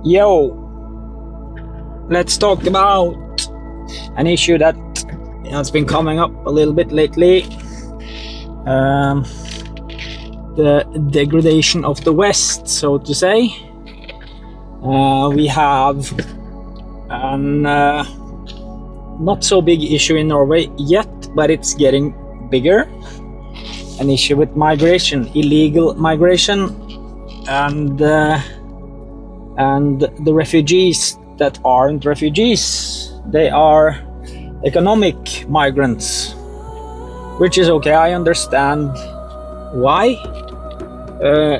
Yo, let's talk about an issue that has been coming up a little bit lately. The degradation of the West, so to say. We have an not so big issue in Norway yet, but it's getting bigger. An issue with migration, illegal migration, and the refugees that aren't refugees. They are economic migrants, which is okay. I understand why.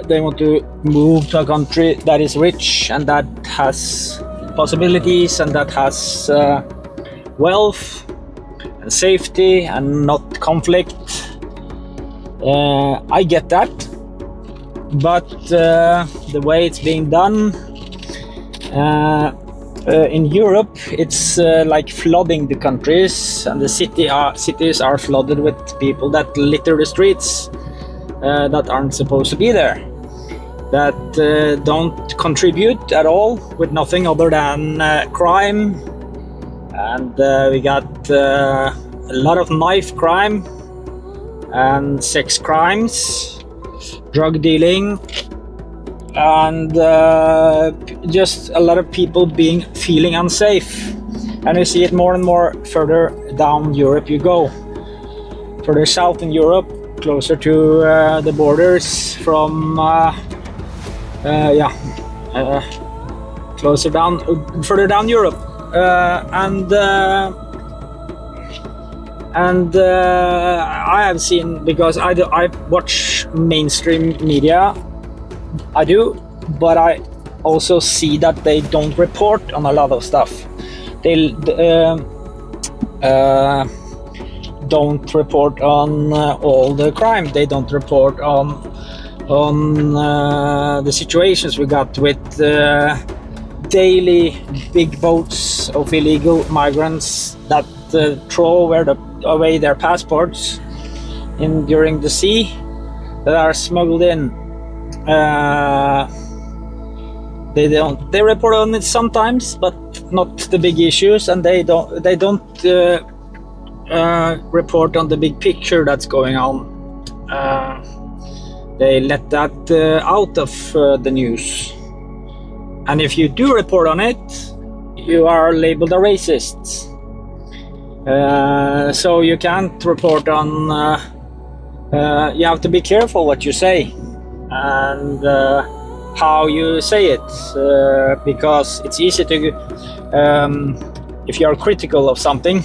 They want to move to a country that is rich and that has possibilities and that has wealth and safety and not conflict. I get that, but the way it's being done in Europe, it's like flooding the countries, and the cities are flooded with people that litter the streets, that aren't supposed to be there, that don't contribute at all with nothing other than crime. And we got a lot of knife crime and sex crimes, drug dealing, and just a lot of people feeling unsafe. And we see it more and more further down Europe you go. Further south in Europe, closer to the borders from further down Europe, and I have seen, because I watch mainstream media, I do, but I also see that they don't report on a lot of stuff. They don't report on all the crime. They don't report on the situations we got with daily big boats of illegal migrants that throw away their passports during the sea, that are smuggled in. They report on it sometimes, but not the big issues, and they don't report on the big picture that's going on. They let that out of the news, and if you do report on it, you are labeled a racist. So you can't report on. You have to be careful what you say and how you say it, because it's easy to, if you are critical of something,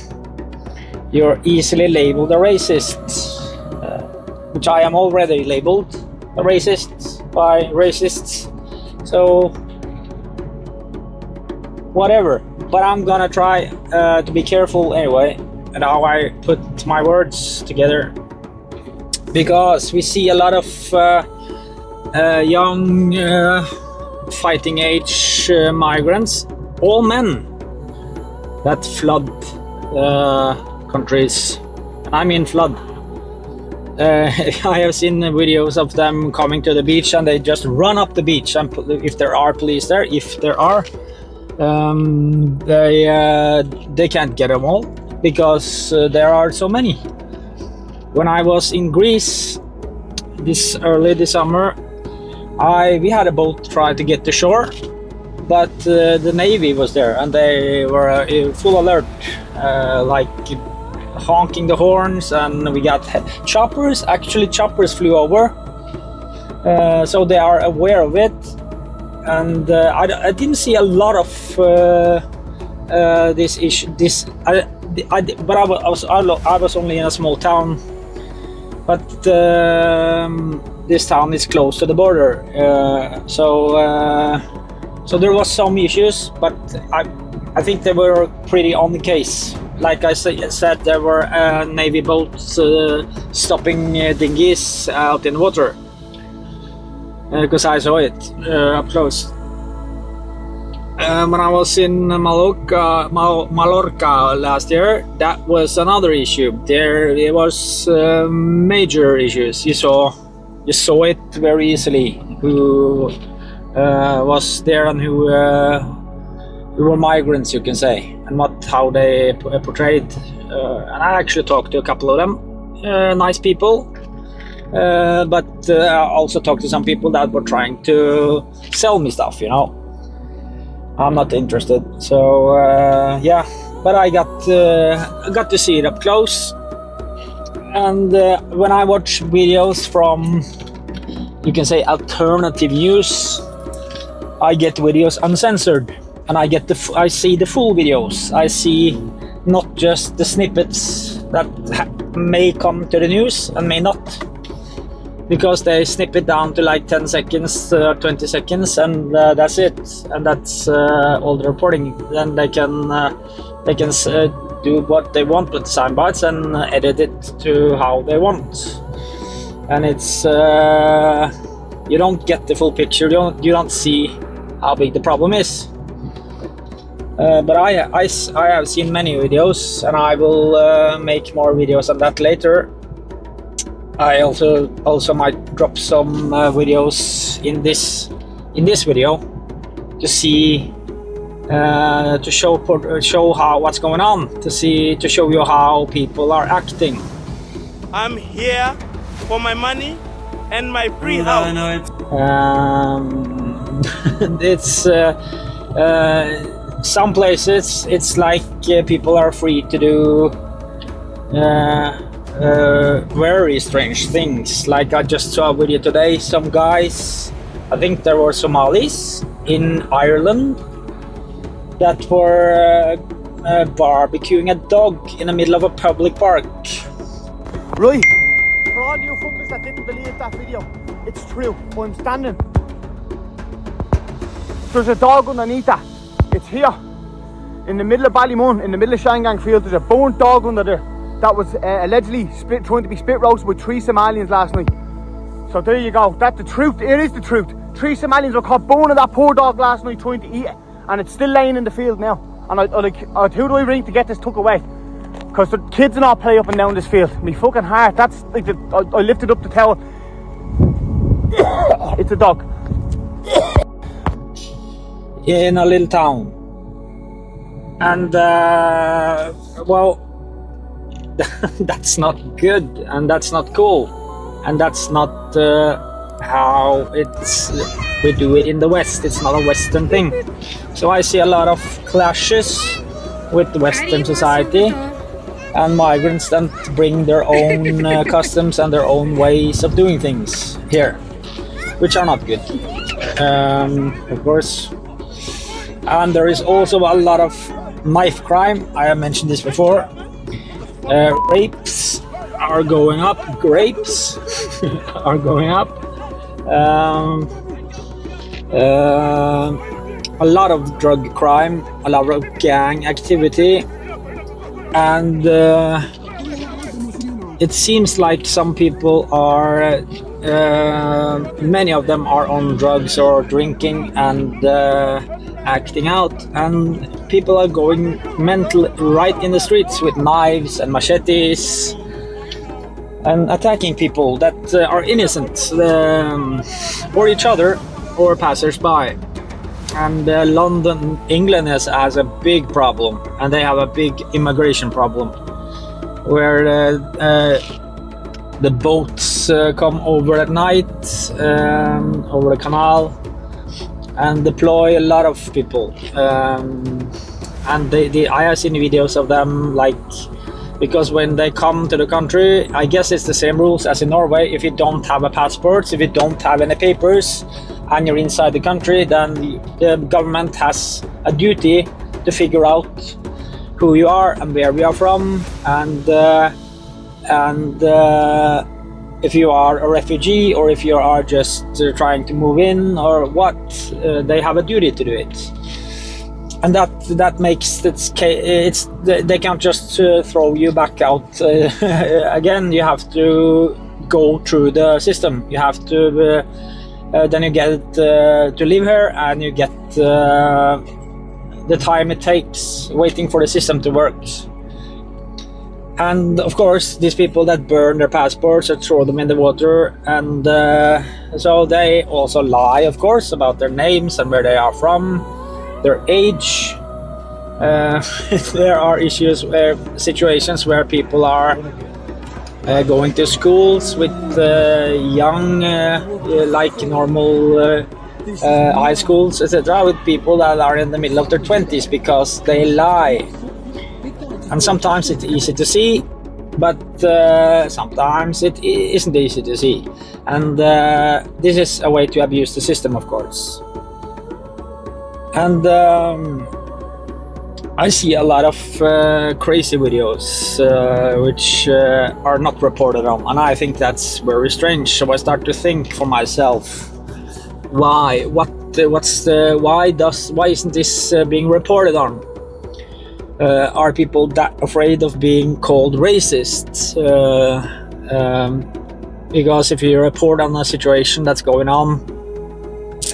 you're easily labeled a racist, which I am already labeled a racist by racists. So whatever, but I'm gonna try to be careful anyway and how I put my words together, because we see a lot of young fighting age migrants, all men, that flood countries. I mean flood. I have seen videos of them coming to the beach and they just run up the beach, and if there are police there, they can't get them all, because there are so many. When I was in Greece this summer, we had a boat try to get to shore, but the Navy was there and they were full alert, like honking the horns, and we got choppers. Actually, choppers flew over, so they are aware of it. And I didn't see a lot of this issue. But I was only in a small town. But this town is close to the border, so there was some issues. But I think they were pretty on the case. Like I said, there were Navy boats stopping dinghies out in water, because I saw it up close. When I was in Mallorca last year, that was another issue. There was major issues. You saw it very easily. Who was there and who were migrants, you can say, and what how they portrayed. And I actually talked to a couple of them, nice people, but I also talked to some people that were trying to sell me stuff, you know. I'm not interested, so yeah. But I got to see it up close, and when I watch videos from, you can say, alternative news, I get videos uncensored, and I see the full videos. I see not just the snippets that may come to the news and may not, because they snip it down to like 10 seconds, 20 seconds, and that's it, and that's all the reporting. Then they can do what they want with the sound bites and edit it to how they want, and it's you don't get the full picture. You don't see how big the problem is. But I have seen many videos, and I will make more videos on that later. I also might drop some videos in this video to see to show how what's going on, to show you how people are acting. I'm here for my money and my free house. It's some places it's like people are free to do very strange things. Like I just saw a video today, some guys, I think there were Somalis in Ireland, that were barbecuing a dog in the middle of a public park. Right, for all you fuckers that didn't believe that video, it's true. I'm standing. There's a dog underneath that. It's here, in the middle of Ballymun, in the middle of Shangang Field. There's a burnt dog under there that was allegedly trying to be spit roasted with 3 Somalians last night. So there you go. That's the truth. It is the truth. 3 Somalians were caught burning that poor dog last night trying to eat it, and it's still laying in the field now. And who do I ring to get this took away? Because the kids and all play up and down this field. Me fucking heart. That's like I lifted up the towel. It's a dog. In a little town, and well, that's not good, and that's not cool, and that's not how we do it in the West. It's not a Western thing. So I see a lot of clashes with the Western society and migrants that bring their own customs and their own ways of doing things here, which are not good, of course. And there is also a lot of knife crime. I have mentioned this before. Rapes are going up. Grapes are going up. A lot of drug crime, a lot of gang activity, and it seems like some people are, many of them are on drugs or drinking and acting out, and people are going mental right in the streets with knives and machetes and attacking people that are innocent, or each other or passers-by. And London, England has a big problem, and they have a big immigration problem, where the boats come over at night over the canal and deploy a lot of people, and I have seen videos of them, like, because when they come to the country, I guess it's the same rules as in Norway. If you don't have a passport, if you don't have any papers and you're inside the country, then the government has a duty to figure out who you are and where we are from, and if you are a refugee or if you are just trying to move in or what, they have a duty to do it. And that makes they can't just throw you back out again. You have to go through the system. You have to then you get to live here, and you get the time it takes waiting for the system to work. And of course, these people that burn their passports or throw them in the water, and so they also lie, of course, about their names and where they are from, their age. There are situations where people are going to schools with young, like normal high schools, etc., with people that are in the middle of their 20s because they lie. And sometimes it's easy to see, but sometimes it isn't easy to see. And this is a way to abuse the system, of course. And I see a lot of crazy videos which are not reported on, and I think that's very strange. So I start to think for myself, why? Why isn't this being reported on? Are people that afraid of being called racist? Because if you report on a situation that's going on,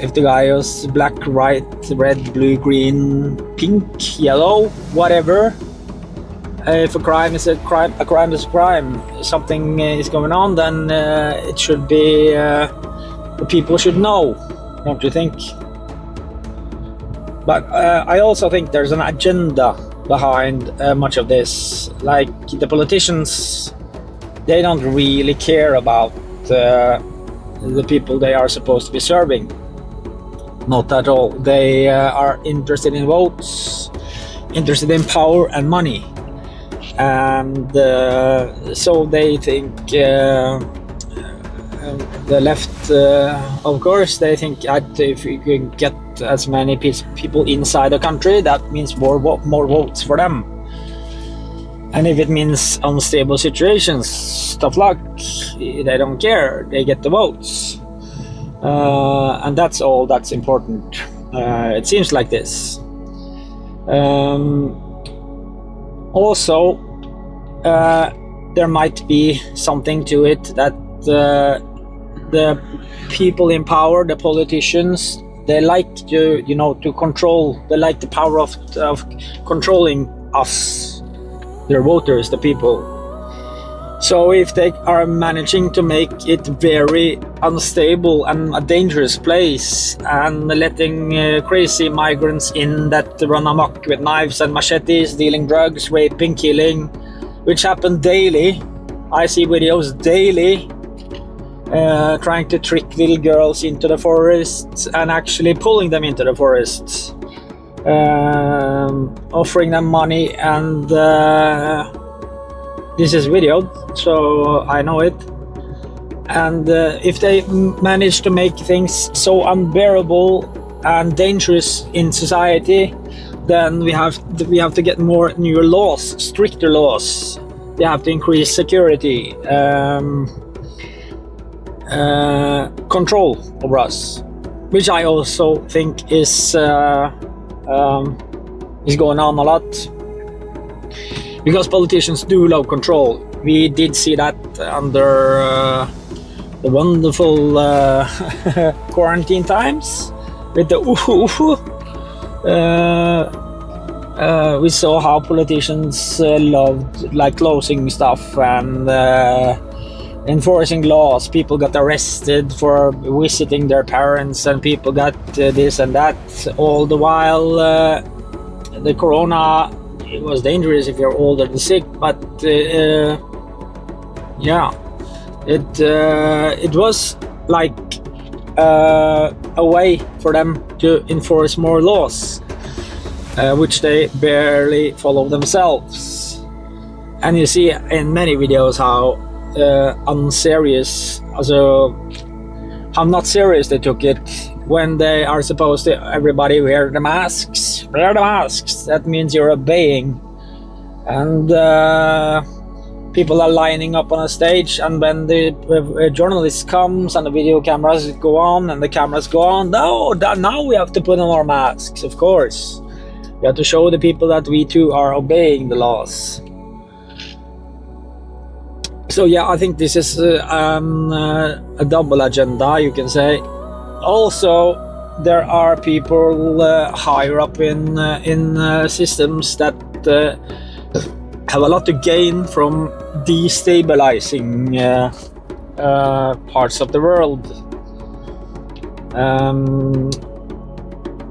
if the guy is black, white, red, blue, green, pink, yellow, whatever, if a crime is a crime, is a crime, something is going on, then it should be, the people should know, don't you think? But I also think there's an agenda behind much of this. Like the politicians, they don't really care about the people they are supposed to be serving. Not at all. They are interested in votes, interested in power and money, and so they think the left, of course, they think that if you can get as many people inside the country, that means more votes for them. And if it means unstable situations, tough luck, they don't care, they get the votes. And that's all that's important. It seems like this. Also, there might be something to it that the people in power, the politicians, they like to, to control. They like the power of controlling us, their voters, the people. So if they are managing to make it very unstable and a dangerous place, and letting crazy migrants in that run amok with knives and machetes, dealing drugs, raping, killing, which happen daily. I see videos daily. Trying to trick little girls into the forest and actually pulling them into the forest, offering them money, and this is videoed, so I know it. And if they manage to make things so unbearable and dangerous in society, then we have to get more newer laws, stricter laws. They have to increase security. Control over us, which I also think is going on a lot, because politicians do love control. We did see that under the wonderful quarantine times with the we saw how politicians loved like closing stuff and enforcing laws. People got arrested for visiting their parents, and people got this and that. All the while, the corona, it was dangerous if you're old and sick, but yeah, it was like a way for them to enforce more laws, which they barely follow themselves. And you see in many videos how unserious, also how not serious they took it when they are supposed to everybody wear the masks. That means you're obeying, and people are lining up on a stage, and when the journalist comes and the video cameras go on and the cameras go on, now we have to put on our masks. Of course, we have to show the people that we too are obeying the laws. So yeah, I think this is a double agenda, you can say. Also, there are people higher up in systems that have a lot to gain from destabilizing parts of the world.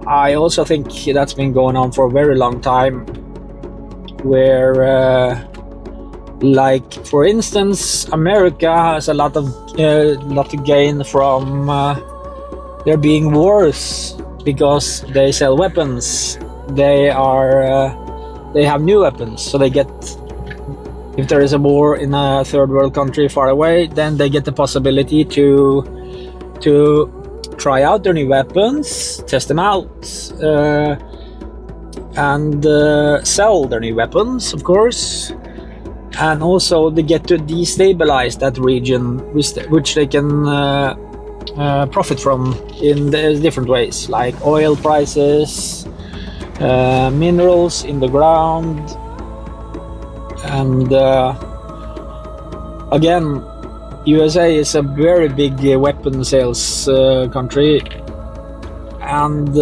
I also think that's been going on for a very long time, where like for instance America has a lot to gain from there being wars, because they sell weapons. They have new weapons, so they get, if there is a war in a third world country far away, then they get the possibility to try out their new weapons, test them out, and sell their new weapons, of course. And also they get to destabilize that region, which they can profit from in different ways, like oil prices, minerals in the ground, and again, USA is a very big weapon sales country, and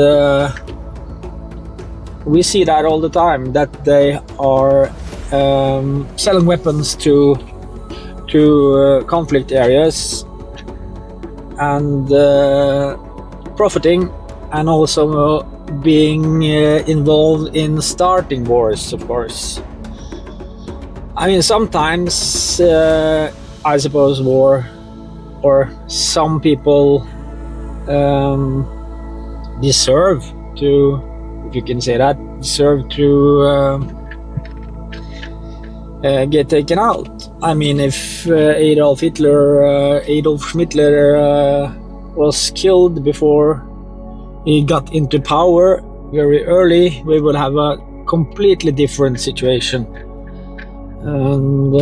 we see that all the time, that they are selling weapons to conflict areas and profiting, and also being involved in starting wars, of course. I mean, sometimes I suppose war, or some people deserve to, if you can say that, deserve to get taken out. I mean, if Adolf Hitler was killed before he got into power very early, we would have a completely different situation. And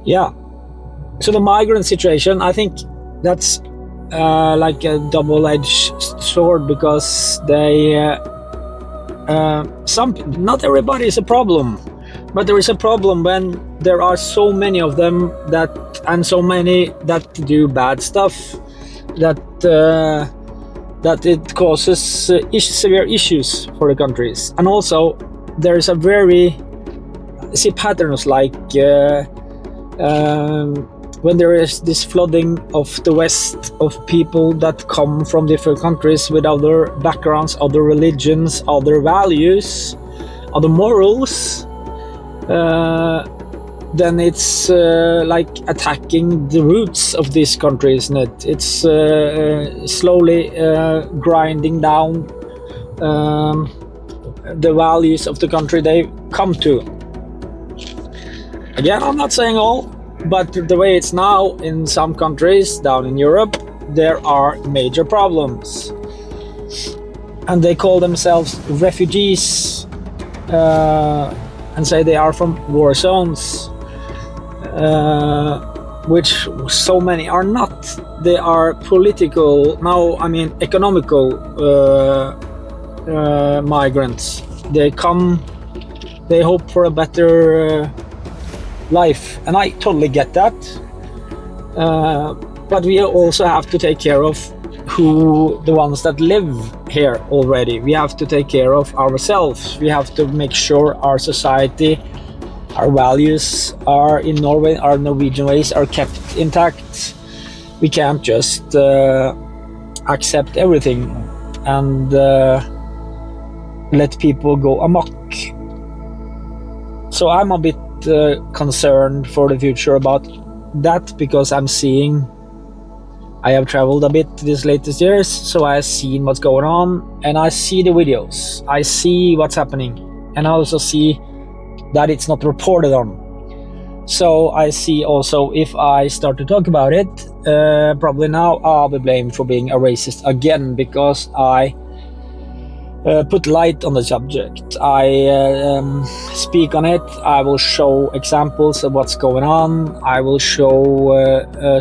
yeah, so the migrant situation, I think that's like a double-edged sword, because they not everybody is a problem, but there is a problem when there are so many of them, and so many that do bad stuff, that it causes severe issues for the countries. And also there is see patterns like when there is this flooding of the West of people that come from different countries with other backgrounds, other religions, other values, other morals, then it's like attacking the roots of this country, isn't it? It's slowly grinding down the values of the country they come to. Again, I'm not saying all, but the way it's now in some countries down in Europe, there are major problems, and they call themselves refugees and say they are from war zones, which so many are not. They are political, economical migrants. They come, they hope for a better life, and I totally get that, but we also have to take care of the ones that live here already. We have to take care of ourselves. We have to make sure our society, our values are in Norway, our Norwegian ways are kept intact. We can't just accept everything and let people go amok. So I'm a bit concerned for the future about that, because I have traveled a bit these latest years, so I have seen what's going on, and I see the videos, I see what's happening, and I also see that it's not reported on. So I see also, if I start to talk about it, probably now I'll be blamed for being a racist again, because I put light on the subject. I speak on it. I will show examples of what's going on. I will show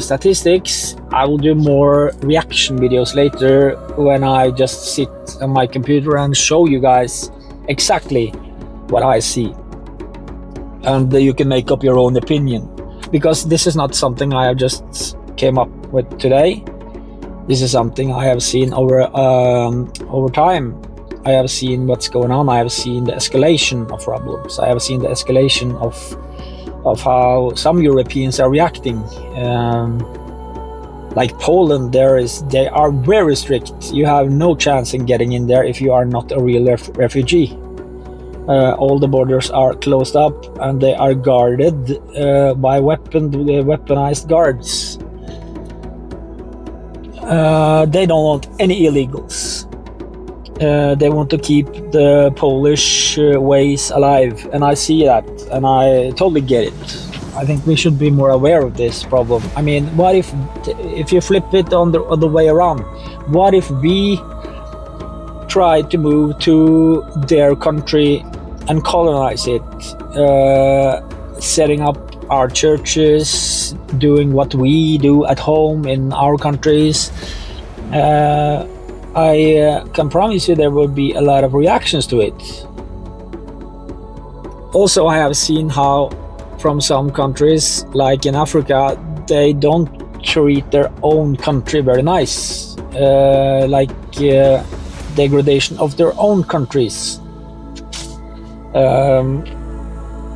statistics. I will do more reaction videos later, when I just sit on my computer and show you guys exactly what I see, and you can make up your own opinion, because this is not something I have just came up with today. This is something I have seen over time. I have seen what's going on. I have seen the escalation of problems. I have seen the escalation of how some Europeans are reacting. Like Poland, they are very strict. You have no chance in getting in there if you are not a real refugee. All the borders are closed up and they are guarded by weaponized guards. They don't want any illegals. They want to keep the Polish ways alive, and I see that, and I totally get it. I think we should be more aware of this problem. I mean, what if you flip it on the way around? What if we try to move to their country and colonize it, setting up our churches, doing what we do at home in our countries? I can promise you there will be a lot of reactions to it. Also, I have seen how from some countries, like in Africa, they don't treat their own country very nice, degradation of their own countries.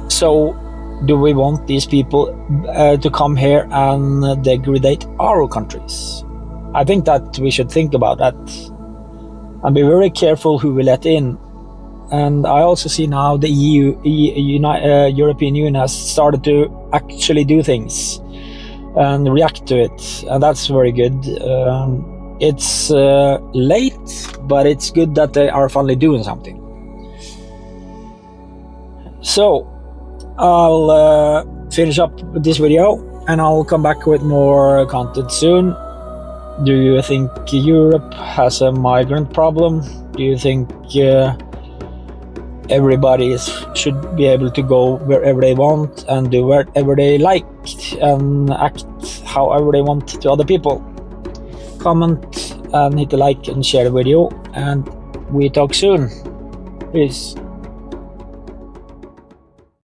So do we want these people to come here and degrade our countries? I think that we should think about that and be very careful who we let in. And I also see now the European Union has started to actually do things and react to it, and that's very good. It's late, but it's good that they are finally doing something. So I'll finish up with this video and I'll come back with more content soon. Do you think Europe has a migrant problem? Do you think everybody should be able to go wherever they want and do whatever they like and act however they want to other people? Comment and hit the like and share the video, and we talk soon. Peace.